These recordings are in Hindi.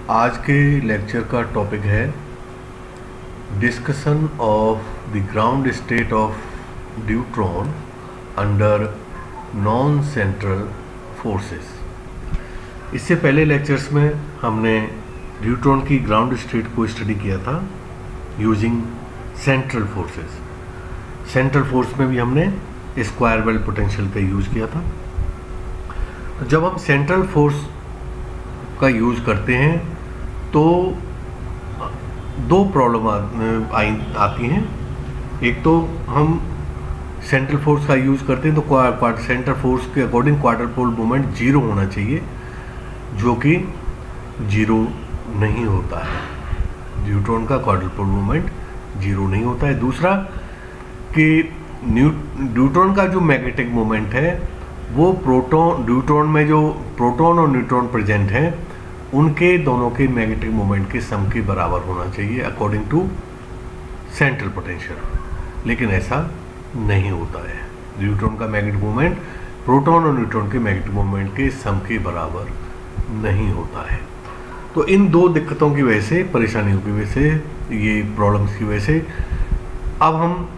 आज के लेक्चर का टॉपिक है discussion of the ground state of neutron under non central forces. इससे पहले लेक्चर्स में हमने न्यूट्रॉन की ग्राउंड स्टेट को स्टडी किया था using central forces. Central force में भी हमने स्क्वायर वेल पोटेंशियल का यूज़ किया था। तो जब हम सेंट्रल फोर्स का यूज़ करते हैं तो दो प्रॉब्लम आती हैं। एक तो हम सेंट्रल फोर्स का यूज़ करते हैं तो सेंट्रल फोर्स के अकॉर्डिंग क्वार्टर पोल मोमेंट जीरो होना चाहिए, जो कि जीरो नहीं होता है। न्यूट्रॉन का क्वार्टर पोल मोमेंट जीरो नहीं होता है। दूसरा कि न्यूट्रॉन का जो मैग्नेटिक मोमेंट है वो न्यूट्रॉन में जो प्रोटॉन और न्यूट्रॉन प्रेजेंट हैं उनके दोनों के मैग्नेटिक मोमेंट के सम के बराबर होना चाहिए अकॉर्डिंग टू सेंट्रल पोटेंशियल, लेकिन ऐसा नहीं होता है। न्यूट्रॉन का मैग्नेटिक मोमेंट प्रोटॉन और न्यूट्रॉन के मैग्नेटिक मोमेंट के सम के बराबर नहीं होता है। तो इन दो दिक्कतों की वजह से, परेशानियों की वजह से, ये प्रॉब्लम्स की वजह से अब हम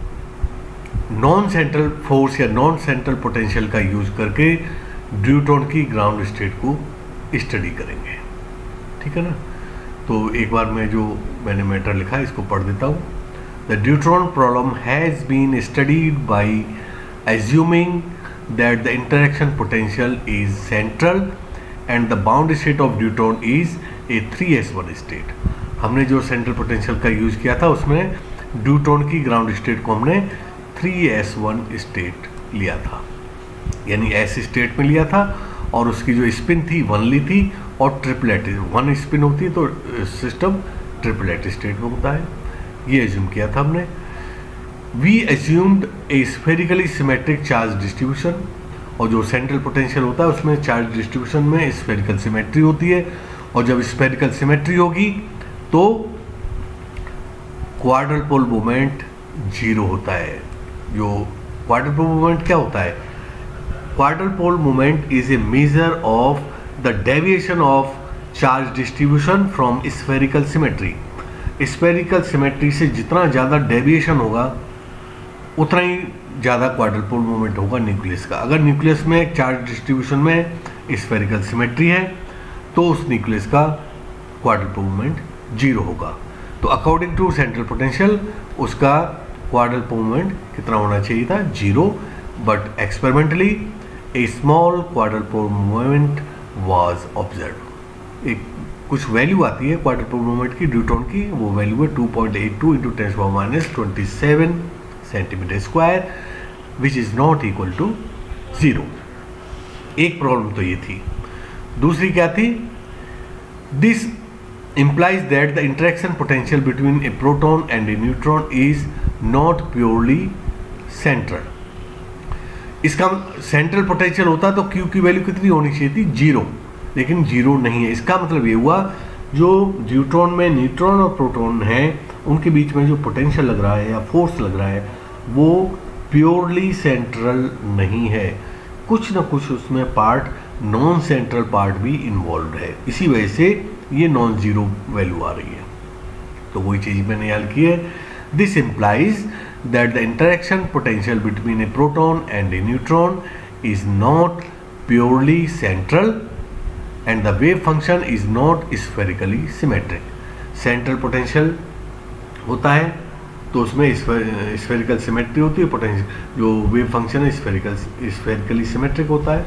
नॉन सेंट्रल फोर्स या नॉन सेंट्रल पोटेंशियल का यूज़ करके न्यूट्रॉन की ग्राउंड स्टेट को स्टडी करेंगे। ठीक है ना। तो एक बार मैंने मैटर लिखा है इसको पढ़ देता हूँ। The neutron problem has been studied by assuming that the interaction potential is central and the bound state of neutron is a 3s1 state. हमने जो सेंट्रल पोटेंशियल का यूज़ किया था उसमें न्यूट्रॉन की ग्राउंड स्टेट को हमने 3s1 स्टेट लिया था, यानी s स्टेट में लिया था और उसकी जो स्पिन थी 1 ली थी और ट्रिपलेट 1 स्पिन होती है तो सिस्टम ट्रिपलेट स्टेट में होता है। ये एज्यूम किया था हमने। We assumed a spherically symmetric charge distribution, और जो सेंट्रल पोटेंशियल होता है उसमें चार्ज डिस्ट्रीब्यूशन में स्फेरिकल सिमेट्री होती है, और जब स्फेरिकल सिमेट्री होगी तो क्वाड्रल पोल मोमेंट जीरो होता है। जो क्वाड्रल पोल मोमेंट क्या होता है? Quadrupole moment is a measure of the deviation of charge distribution from spherical symmetry. Spherical symmetry से जितना ज़्यादा डेविएशन होगा उतना ही ज़्यादा क्वाड्रल पोल मोमेंट होगा न्यूक्लियस का। अगर न्यूक्लियस में चार्ज डिस्ट्रीब्यूशन में स्फेरिकल सिमेट्री है तो उस न्यूक्लियस का क्वाड्रल पोल मोमेंट जीरो होगा। तो अकॉर्डिंग टू सेंट्रल पोटेंशियल उसका क्वाड्रल पोल मोमेंट कितना होना चाहिए था? Zero. But experimentally a small quadrupole moment was observe. एक कुछ वैल्यू आती है क्वाड्रल पोल मोमेंट की न्यूट्रॉन की, वो वैल्यू है 2.82 × 10⁻27 centimetre square, which is not equal to zero. एक प्रॉब्लम तो ये थी। दूसरी क्या थी? This implies that the interaction potential between a proton and a neutron is not purely central। इसका सेंट्रल पोटेंशियल होता तो Q की वैल्यू कितनी होनी चाहिए थी? जीरो, लेकिन जीरो नहीं है। इसका मतलब ये हुआ जो न्यूट्रॉन में न्यूट्रॉन और प्रोटॉन हैं उनके बीच में जो पोटेंशियल लग रहा है या फोर्स लग रहा है वो प्योरली सेंट्रल नहीं है, कुछ ना कुछ उसमें पार्ट नॉन सेंट्रल पार्ट भी इन्वॉल्व है। इसी वजह से ये नॉन जीरो वैल्यू आ रही है। तो वही चीज़ मैंने याद की है। This implies that the interaction potential between A proton and A neutron is not purely central and the wave function is not spherically symmetric. Central potential होता है तो उसमें स्फेरिकल सिमेट्री होती है, पोटेंशियल जो वेव फंक्शन है स्फेरिकली सिमेट्रिक होता है।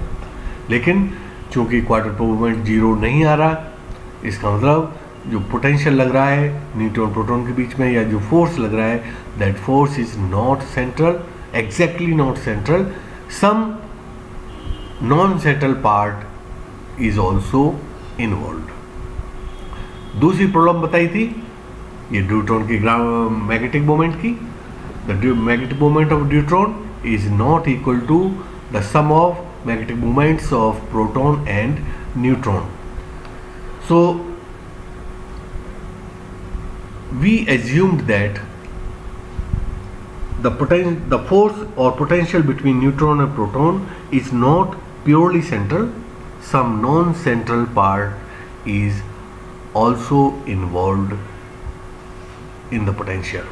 लेकिन चूंकि क्वार्टर पोल मोमेंट जीरो नहीं आ रहा, इसका मतलब जो पोटेंशियल लग रहा है न्यूट्रॉन प्रोटॉन के बीच में या जो फोर्स लग रहा है that force is not central, exactly not central. Some non central part is also involve. दूसरी प्रॉब्लम बताई थी ये न्यूट्रॉन की मैग्नेटिक मोमेंट की। The magnetic moment of neutron is not equal to the sum of magnetic moments of proton and neutron. So we assumed that the force or potential between neutron and proton is not purely central. Some non-central part is also involved in the potential.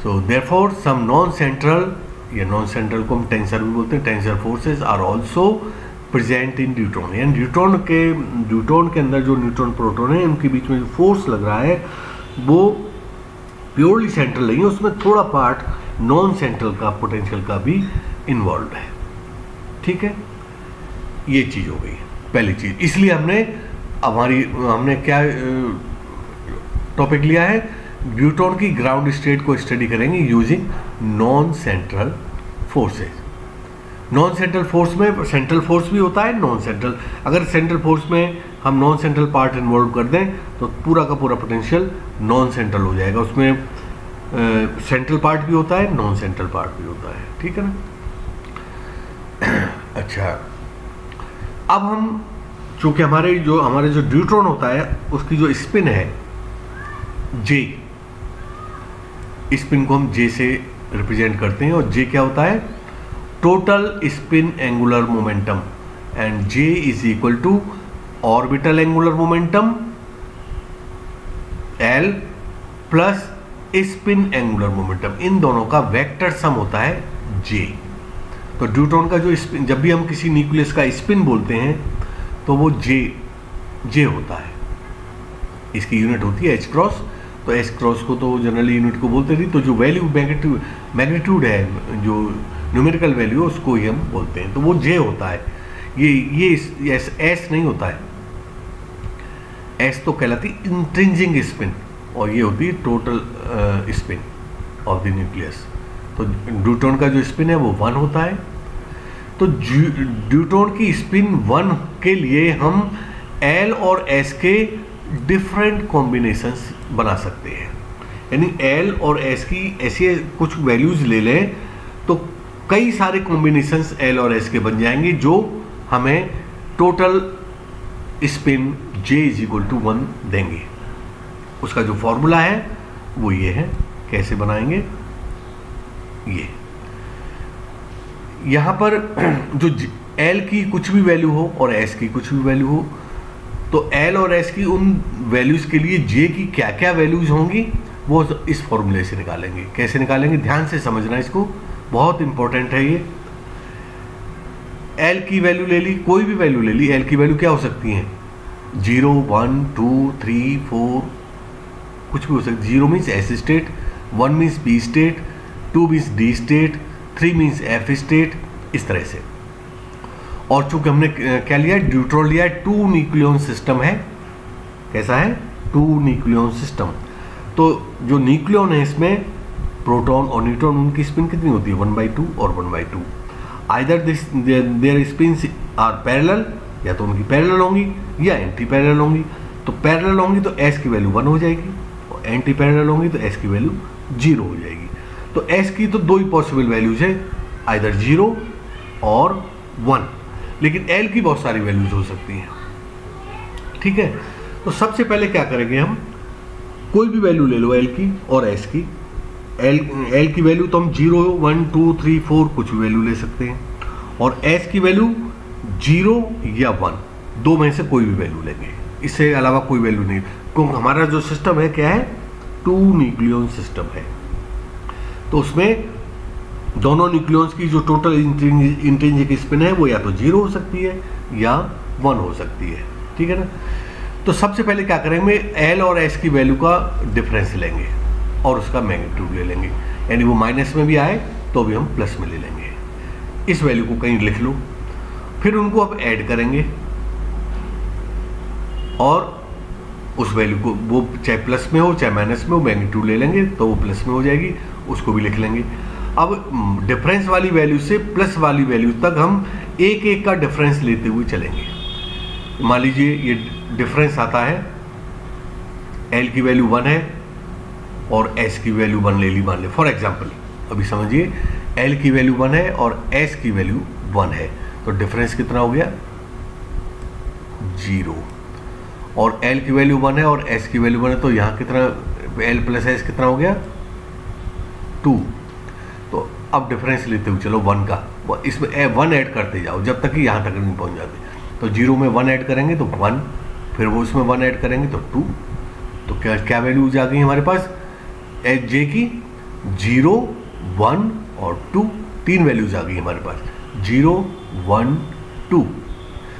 So therefore some non-central, या non-central को हम टेंसर भी बोलते हैं, tensor forces are also present in deuteron. यानी ड्यूट्रॉन के अंदर जो न्यूट्रॉन प्रोटॉन है उनके बीच में जो फोर्स लग रहा है वो प्योरली सेंट्रल नहीं है, उसमें थोड़ा पार्ट नॉन सेंट्रल का पोटेंशियल का भी इन्वॉल्व है. ठीक है, ये चीज़ हो गई पहली चीज़. इसलिए हमने क्या टॉपिक लिया है, न्यूट्रॉन की ग्राउंड स्टेट को स्टडी करेंगे using non central forces. Non central force में सेंट्रल फोर्स भी होता है, नॉन सेंट्रल. अगर सेंट्रल फोर्स में हम नॉन सेंट्रल पार्ट इन्वॉल्व कर दें तो पूरा का पूरा पोटेंशियल नॉन सेंट्रल हो जाएगा. उसमें सेंट्रल पार्ट भी होता है, नॉन सेंट्रल पार्ट भी होता है. ठीक है ना. अच्छा, अब हम चूंकि हमारे जो ड्यूट्रॉन होता है उसकी जो स्पिन है जे, स्पिन को हम जे से रिप्रेजेंट करते हैं. और जे क्या होता है, total spin angular momentum. And J is equal to orbital angular momentum L plus spin angular momentum. इन दोनों का वेक्टर सम होता है जे. तो ड्यूट्रॉन का जो स्पिन, जब भी हम किसी न्यूक्लियस का स्पिन बोलते हैं तो वो जे होता है. इसकी यूनिट होती है एच क्रॉस. तो एच क्रॉस को तो जनरली यूनिट को बोलते नहीं, तो जो वैल्यू मैग्नीट्यूड है, जो न्यूमेरिकल वैल्यू उसको ही हम बोलते हैं, तो वो जे होता है. ये एस नहीं होता है. एस तो कहलाती इंट्रिंसिक स्पिन और ये होती है total spin off the nucleus. तो ड्यूट्रॉन का जो स्पिन है वो 1 होता है. तो ड्यूट्रॉन की स्पिन 1 के लिए हम एल और एस के डिफरेंट कॉम्बिनेशंस बना सकते हैं. यानी एल और एस की ऐसी कुछ वैल्यूज ले लें तो कई सारे कॉम्बिनेशंस एल और एस के बन जाएंगे जो हमें total spin J is equal to 1 देंगे. उसका जो फॉर्मूला है वो ये है. कैसे बनाएंगे, ये यहाँ पर जो एल की कुछ भी वैल्यू हो और एस की कुछ भी वैल्यू हो, तो एल और एस की उन वैल्यूज के लिए जे की क्या क्या वैल्यूज होंगी वो इस फॉर्मूले से निकालेंगे. कैसे निकालेंगे, ध्यान से समझना, इसको बहुत इंपॉर्टेंट है ये. एल की वैल्यू ले ली, कोई भी वैल्यू ले ली. एल की वैल्यू क्या हो सकती है, 0, 1, 2, 3, 4, कुछ भी हो सकती. 0 means S state, 1 means B state, 2 means D state, 3 means F state, इस तरह से. और चूंकि हमने क्या लिया, ड्यूट्रॉन लिया है, 2 न्यूक्लियन सिस्टम है. कैसा है, 2 न्यूक्लियन सिस्टम. तो जो न्यूक्लियन है इसमें प्रोटॉन और न्यूट्रॉन, उनकी स्पिन कितनी होती है, 1/2 और 1/2. Either their spins are parallel, या तो उनकी पैरेलल होंगी या एंटी पैरेलल होंगी. तो पैरेलल होंगी तो एस की वैल्यू 1 हो जाएगी, और एंटी पैरेलल होंगी तो एस की वैल्यू 0 हो जाएगी. तो एस की तो 2 ही पॉसिबल वैल्यूज है, आइदर 0 और 1. लेकिन एल की बहुत सारी वैल्यूज हो सकती हैं. ठीक है, तो सबसे पहले क्या करेंगे, हम कोई भी वैल्यू ले लो एल की और एस की. एल की वैल्यू तो हम 0, 1, 2, 3, 4 कुछ भी वैल्यू ले सकते हैं, और एस की वैल्यू 0 या 1, 2 में से कोई भी वैल्यू लेंगे. इससे अलावा कोई वैल्यू नहीं, क्योंकि हमारा जो सिस्टम है क्या है, 2 न्यूक्लियन सिस्टम है. तो उसमें दोनों न्यूक्लियंस की जो टोटल इंट्रिंसिक स्पिन है वो या तो 0 हो सकती है या 1 हो सकती है. ठीक है ना. तो सबसे पहले क्या करेंगे, एल और एस की वैल्यू का डिफरेंस लेंगे और उसका मैग्नीट्यूड ले लेंगे. यानी वो माइनस में भी आए तो भी हम प्लस में ले लेंगे. इस वैल्यू को कहीं लिख लो, फिर उनको अब ऐड करेंगे और उस वैल्यू को, वो चाहे प्लस में हो चाहे माइनस में हो, मैग्नीट्यूड ले लेंगे तो वो प्लस में हो जाएगी, उसको भी लिख लेंगे. अब डिफरेंस वाली वैल्यू से प्लस वाली वैल्यू तक हम एक एक का डिफरेंस लेते हुए चलेंगे. मान लीजिए ये डिफरेंस आता है, एल की वैल्यू 1 है और एस की वैल्यू 1 ले ली, मान ले फॉर एग्जांपल. अभी समझिए, एल की वैल्यू 1 है और एस की वैल्यू 1 है, तो डिफरेंस कितना हो गया, 0. और एल की वैल्यू 1 है और एस की वैल्यू 1 है, तो यहाँ कितना, एल प्लस एस कितना हो गया, 2. तो अब डिफरेंस लेते हुए चलो 1 का, इसमें 1 ऐड करते जाओ जब तक कि यहाँ तक नहीं पहुँच जाते. तो 0 में 1 ऐड करेंगे तो 1, फिर वो उसमें 1 ऐड करेंगे तो 2, तो क्या क्या वैल्यूज आ गई हमारे पास एच जे की 0, 1 और 2, 3 वैल्यूज आ गई हमारे पास 0, 1, 2।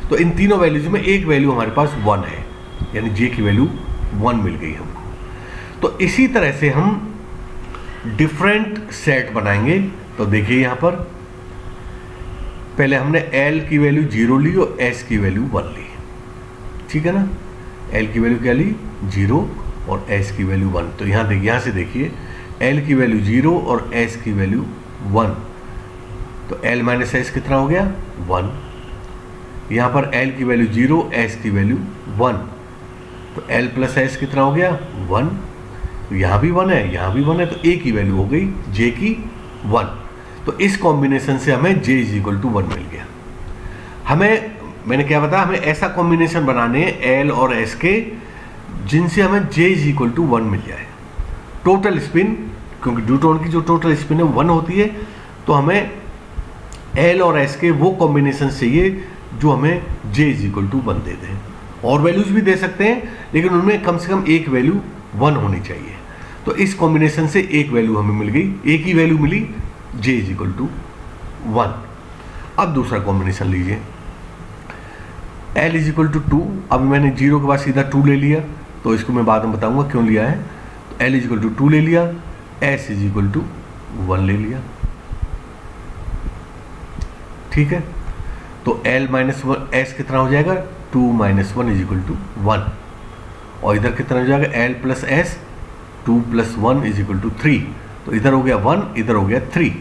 तो इन तीनों वैल्यूज में एक वैल्यू हमारे पास 1 है, यानी जे की वैल्यू 1 मिल गई हमको। तो इसी तरह से हम डिफरेंट सेट बनाएंगे। तो देखिए यहाँ पर पहले हमने L की वैल्यू 0 ली और S की वैल्यू 1 ली, ठीक है ना। L की वैल्यू क्या ली 0 और S की वैल्यू 1। तो यहाँ देखिए, यहाँ से देखिए L की वैल्यू 0 और S की वैल्यू 1, तो L माइनस S कितना हो गया 1। यहाँ पर L की वैल्यू 0, S की वैल्यू 1, तो L प्लस S कितना हो गया 1। तो यहाँ भी 1 है, यहाँ भी 1 है, तो A की वैल्यू हो गई J की 1। तो इस कॉम्बिनेशन से हमें J इज इक्वल टू 1 मिल गया। हमें, मैंने क्या बताया, हमें ऐसा कॉम्बिनेशन बनाने हैं L और S के जिनसे हमें J इज इक्वल टू 1 मिल जाए। टोटल स्पिन, क्योंकि ड्यूट्रॉन की जो टोटल स्पिन है 1 होती है, तो हमें L और S के वो कॉम्बिनेशन चाहिए जो हमें J इज इक्वल टू 1 दे दें। और वैल्यूज भी दे सकते हैं, लेकिन उनमें कम से कम एक वैल्यू 1 होनी चाहिए। तो इस कॉम्बिनेशन से एक वैल्यू हमें मिल गई, एक ही वैल्यू मिली J इज इक्वल टू 1। अब दूसरा कॉम्बिनेशन लीजिए, L इज इक्वल टू 2। अब मैंने 0 के बाद सीधा 2 ले लिया, तो इसको मैं बाद में बताऊंगा क्यों लिया है। तो L इज इक्वल टू 2 ले लिया, S इज इक्वल टू 1 ले लिया, ठीक है। तो L माइनस S कितना हो जाएगा 2 माइनस 1 इज इक्वल टू 1, और इधर कितना हो जाएगा L plus S 2 plus 1 is equal to 3। तो इधर हो गया 1, इधर हो गया 3।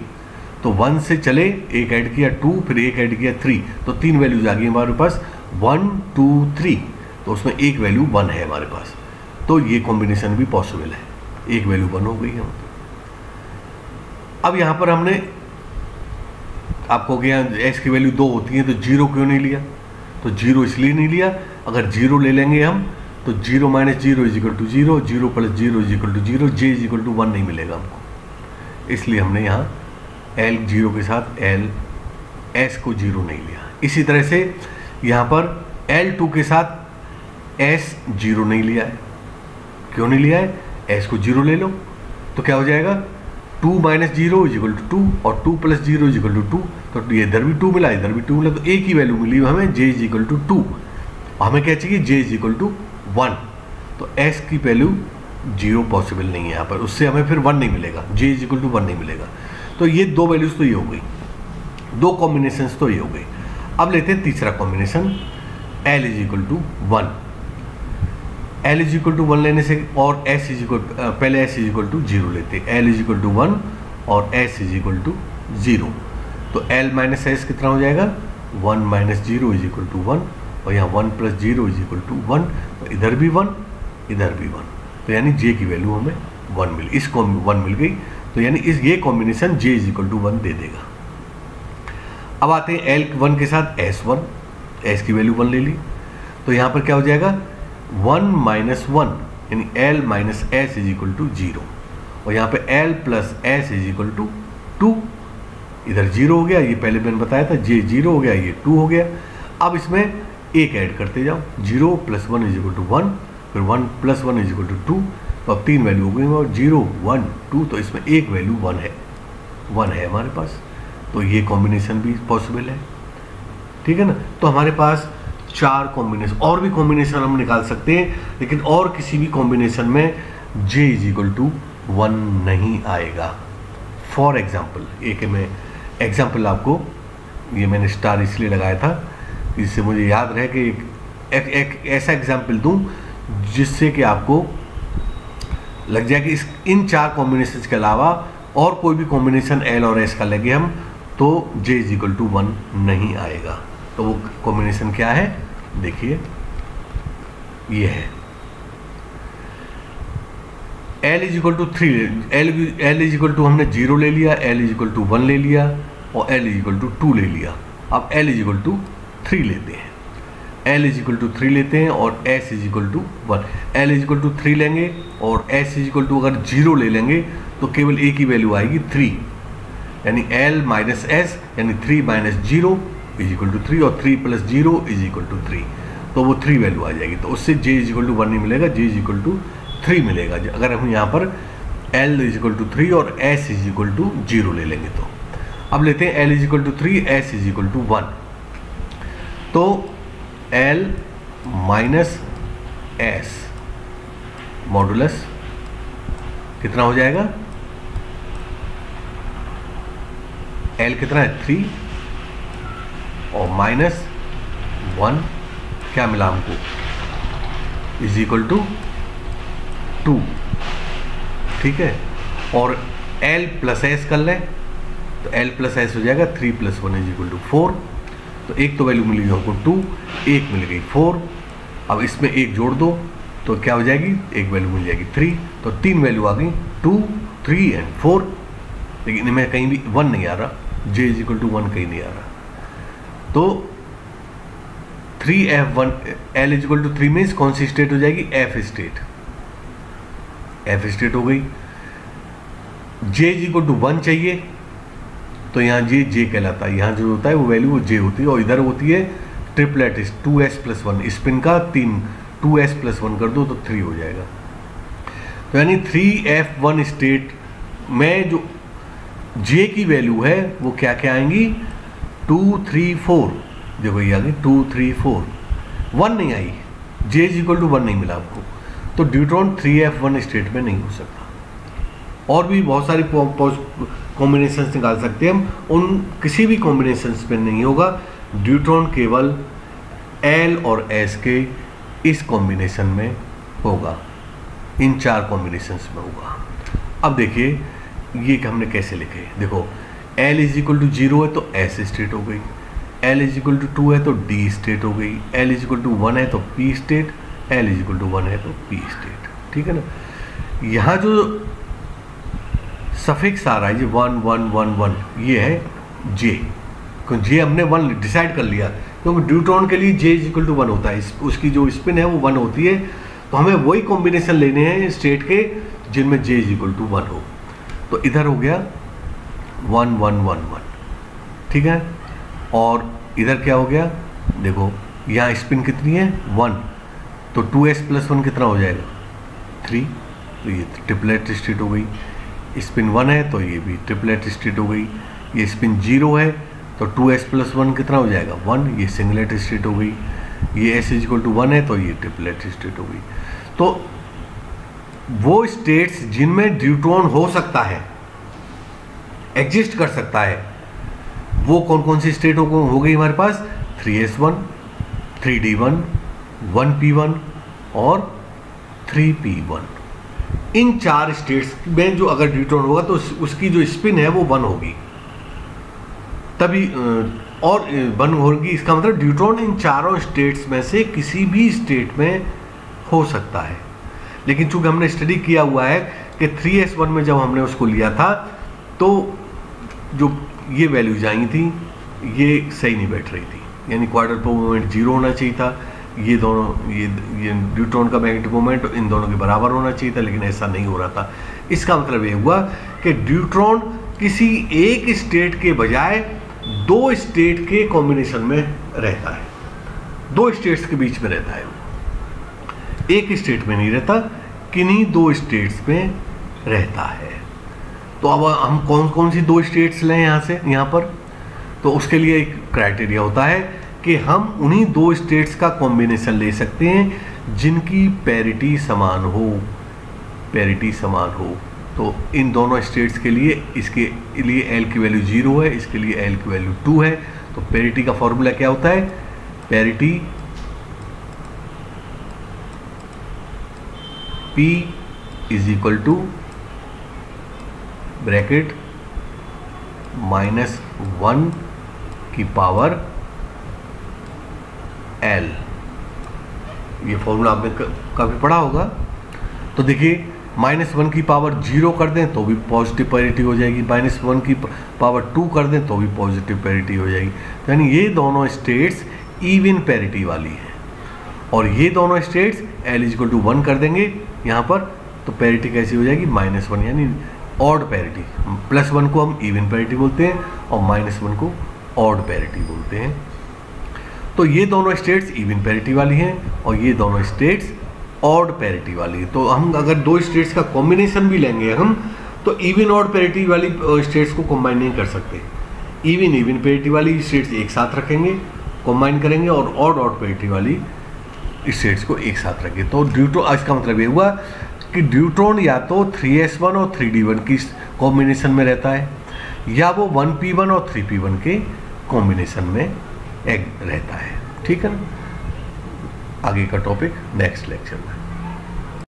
तो 1 से चले, एक ऐड किया 2, फिर एक ऐड किया 3, तो 3 वैल्यूज आ गई हमारे पास 1, 2, 3। तो उसमें एक वैल्यू 1 है हमारे पास, तो ये कॉम्बिनेशन भी पॉसिबल है, एक वैल्यू 1 हो गई है। अब यहाँ पर हमने आपको गया S की वैल्यू 2 होती है, तो 0 क्यों नहीं लिया। तो 0 इसलिए नहीं लिया, अगर 0 ले लेंगे हम तो 0 minus 0 is equal to 0, 0 plus 0 is equal to 0, J is equal to 1 नहीं मिलेगा हमको। इसलिए हमने यहाँ L 0 के साथ L S को 0 नहीं लिया। इसी तरह से यहाँ पर L2 के साथ S 0 नहीं लिया है। क्यों नहीं लिया है, S को 0 ले लो तो क्या हो जाएगा 2 माइनस 0 इज इक्वल टू 2, और 2 प्लस 0 इज इक्वल टू 2। तो इधर भी 2 मिला, इधर भी 2 मिला, तो एक ही वैल्यू मिली हमें J इज इक्वल टू 2। हमें क्या चाहिए J इज इक्वल टू 1। तो S की वैल्यू 0 पॉसिबल नहीं है यहाँ पर, उससे हमें फिर 1 नहीं मिलेगा, J इज इक्वल टू 1 नहीं मिलेगा। तो ये दो वैल्यूज तो ये हो गई, दो कॉम्बिनेशंस तो ये हो गई। अब लेते हैं तीसरा combination L is equal to 1। L is equal to 1 लेने से, और S इज इक्वल, पहले S इज इक्वल टू 0 लेते हैं। L इज इक्वल टू 1 और S इज इक्वल टू 0। तो L माइनस S कितना हो जाएगा 1 माइनस 0 इज इक्वल टू 1, और यहाँ 1 प्लस 0 इज इक्वल टू 1। तो इधर भी 1, इधर भी 1, तो यानी J की वैल्यू हमें 1 मिली, इसको 1 मिल गई। तो यानी ये combination J is equal to 1 दे देगा। अब आते हैं L1 के साथ S1, S की वैल्यू 1 ले ली, तो यहाँ पर क्या हो जाएगा 1 माइनस 1, यानी L minus S is equal to 0, और यहाँ पे L plus S is equal to 2। इधर 0 हो गया, ये पहले मैंने बताया था, J 0 हो गया, ये 2 हो गया। अब इसमें एक ऐड करते जाओ, 0 प्लस 1 इज इक्वल टू 1, फिर 1 प्लस 1 इज इक्वल टू 2। तो अब 3 वैल्यू हो गई, और 0, 1, 2, तो इसमें एक वैल्यू 1 है हमारे पास। तो ये कॉम्बिनेशन भी पॉसिबल है, ठीक है ना। तो हमारे पास 4 कॉम्बिनेशन, और भी कॉम्बिनेशन हम निकाल सकते हैं, लेकिन और किसी भी कॉम्बिनेशन में J इज इक्वल टू 1 नहीं आएगा। फॉर एग्जाम्पल, एक मैं एग्जाम्पल आपको, ये मैंने स्टार इसलिए लगाया था जिससे मुझे याद रहे कि एक ऐसा एग्जाम्पल दूं जिससे कि आपको लग जाए कि इन 4 कॉम्बिनेशन के अलावा और कोई भी कॉम्बिनेशन L और S का लगे हम, तो J इज इक्वल टू 1 नहीं आएगा। तो वो कॉम्बिनेशन क्या है, देखिए ये है L is equal to 3, L is equal to हमने 0 ले लिया, L इज इक्वल टू 1 ले लिया, और L इज इक्वल टू 2 ले लिया। अब L इज इक्वल टू 3 लेते हैं, L इज इक्वल टू 3 लेते हैं, और S is equal to 1। L is equal to 3 लेंगे, और S इज इक्वल टू अगर 0 ले लेंगे तो केवल एक ही वैल्यू आएगी 3, यानी L माइनस S, यानी 3 माइनस 0 इज इक्वल टू 3, और 3 प्लस 0 इज इक्वल टू 3। तो वो 3 वैल्यू आ जाएगी, तो उससे j इज इक्वल टू 1 नहीं मिलेगा, j इज इक्वल टू 3 मिलेगा। अगर हम यहाँ पर L इज इक्वल टू 3 और S इज इक्वल टू 0 ले लेंगे तो अब लेते हैं L is equal to 3, S is equal to 1, तो L माइनस S मॉडुलस कितना हो जाएगा, L कितना है 3 और माइनस 1 क्या मिला हमको इज इक्वल टू 2, ठीक है। और L प्लस S कर लें तो L प्लस S हो जाएगा 3 प्लस 1 इज इक्वल टू 4, तो एक तो वैल्यू मिली हमको 2, एक मिल गई 4, अब इसमें एक जोड़ दो तो क्या हो जाएगी, एक वैल्यू मिल जाएगी 3, तो 3 वैल्यू आ गई 2, 3 एंड 4, लेकिन इनमें कहीं भी 1 नहीं आ रहा, j इज इक्वल टू 1 कहीं नहीं आ रहा। तो 3f1 L is equal to 3 means कौन सी स्टेट हो जाएगी, F स्टेट, F स्टेट हो गई। j इज इक्वल टू 1 चाहिए तो यहाँ j कहलाता है, यहाँ जो होता है वो वैल्यू वो j होती है, और इधर होती है ट्रिपलेट 2s प्लस 1, स्पिन का 2s प्लस 1 कर दो तो 3 हो जाएगा। तो यानी 3f1 स्टेट में जो j की वैल्यू है वो क्या क्या आएंगी, 2, 3, 4, देखो ये आ गई 2, 3, 4, 1 नहीं आई, j इज इक्वल टू 1 नहीं मिला आपको, तो ड्यूट्रॉन 3f1 स्टेट में नहीं हो सकता। और भी बहुत सारी कॉम्बिनेशंस निकाल सकते हैं हम, उन किसी भी कॉम्बिनेशंस पे नहीं होगा, ड्यूट्रॉन केवल L और S के इस कॉम्बिनेशन में होगा, इन 4 कॉम्बिनेशंस में होगा। अब देखिए ये हमने कैसे लिखे, देखो L इज इक्वल टू 0 है तो S स्टेट हो गई, L इज इक्वल टू 2 है तो D स्टेट हो गई, L इज इक्वल टू 1 है तो P state, L is equal to 1 है तो P स्टेट, ठीक है ना। यहाँ जो सफिक्स आ रहा है ये 1, 1, 1, 1 ये है J, क्योंकि J हमने 1 डिसाइड कर लिया, क्योंकि ड्यूट्रॉन के लिए J इज इक्वल टू 1 होता है, उसकी जो स्पिन है वो 1 होती है, तो हमें वही कॉम्बिनेशन लेने हैं स्टेट के जिनमें J इज इक्वल टू 1 हो। तो इधर हो गया 1, 1, 1, 1, ठीक है। और इधर क्या हो गया, देखो यहाँ स्पिन कितनी है 1, तो 2s प्लस 1 कितना हो जाएगा 3, तो ये ट्रिपलेट स्टेट हो गई। स्पिन 1 है तो ये भी ट्रिपलेट स्टेट हो गई। ये स्पिन 0 है तो 2s प्लस 1 कितना हो जाएगा 1, ये सिंगलेट स्टेट हो गई। ये s इक्वल टू 1 है तो ये ट्रिपलेट स्टेट हो गई। तो वो स्टेट्स जिनमें ड्यूट्रॉन हो सकता है, एग्जिस्ट कर सकता है, वो कौन कौन सी स्टेट हो गई हमारे पास, 3s1, 3d1, 1p1 और 3p1। इन 4 स्टेट्स में जो अगर ड्यूट्रॉन होगा तो उसकी जो स्पिन है वो 1 होगी, तभी और 1 होगी। इसका मतलब ड्यूट्रॉन इन चारों स्टेट्स में से किसी भी स्टेट में हो सकता है। लेकिन चूंकि हमने स्टडी किया हुआ है कि 3s1 में जब हमने उसको लिया था तो जो ये वैल्यूज आई थी ये सही नहीं बैठ रही थी, यानी क्वार्टर पर मोमेंट 0 होना चाहिए था, ये दोनों ये ड्यूट्रॉन का मैग्नेटिक मोमेंट इन दोनों के बराबर होना चाहिए था, लेकिन ऐसा नहीं हो रहा था। इसका मतलब ये हुआ कि ड्यूट्रॉन किसी एक स्टेट के बजाय 2 स्टेट के कॉम्बिनेशन में रहता है, 2 स्टेट्स के बीच में रहता है, एक स्टेट में नहीं रहता, किन्हीं 2 स्टेट्स में रहता है। तो अब हम कौन कौन सी 2 स्टेट्स लें यहाँ पर, तो उसके लिए एक क्राइटेरिया होता है कि हम उन्हीं 2 स्टेट्स का कॉम्बिनेशन ले सकते हैं जिनकी पैरिटी समान हो, पैरिटी समान हो। तो इन दोनों स्टेट्स के लिए इसके लिए L की वैल्यू 0 है, इसके लिए L की वैल्यू 2 है। तो पैरिटी का फॉर्मूला क्या होता है, parity P is equal to bracket -1 की पावर L, ये फॉर्मूला आपने काफ़ी पढ़ा होगा। तो देखिए -1 की पावर 0 कर दें तो भी पॉजिटिव पैरिटी हो जाएगी, -1 की पावर 2 कर दें तो भी पॉजिटिव पैरिटी हो जाएगी। तो यानी ये दोनों स्टेट्स इवन पैरिटी वाली हैं, और ये दोनों स्टेट्स L इक्वल टू 1 कर देंगे यहाँ पर, तो पैरिटी कैसी हो जाएगी -1, यानी ऑड पैरिटी। +1 को हम इवन पैरिटी बोलते हैं और -1 को ऑड पैरिटी बोलते हैं। तो ये दोनों स्टेट्स इवन पैरिटी वाली हैं और ये दोनों स्टेट्स ऑड पैरिटी वाली है। तो हम अगर दो स्टेट्स का कॉम्बिनेशन भी लेंगे हम, तो इवन ऑड पैरिटी वाली स्टेट्स को कंबाइन नहीं कर सकते। इवन पैरिटी वाली स्टेट्स एक साथ रखेंगे, कंबाइन करेंगे, और ऑड पैरिटी वाली स्टेट्स को एक साथ रखेंगे। तो ड्यूट्रॉन, इसका मतलब ये हुआ कि ड्यूट्रॉन या तो 3s1 और 3d1 की कॉम्बिनेशन में रहता है, या वो 1p1 और 3p1 के कॉम्बिनेशन में रहता है। ठीक है ना। आगे का टॉपिक नेक्स्ट लेक्चर में।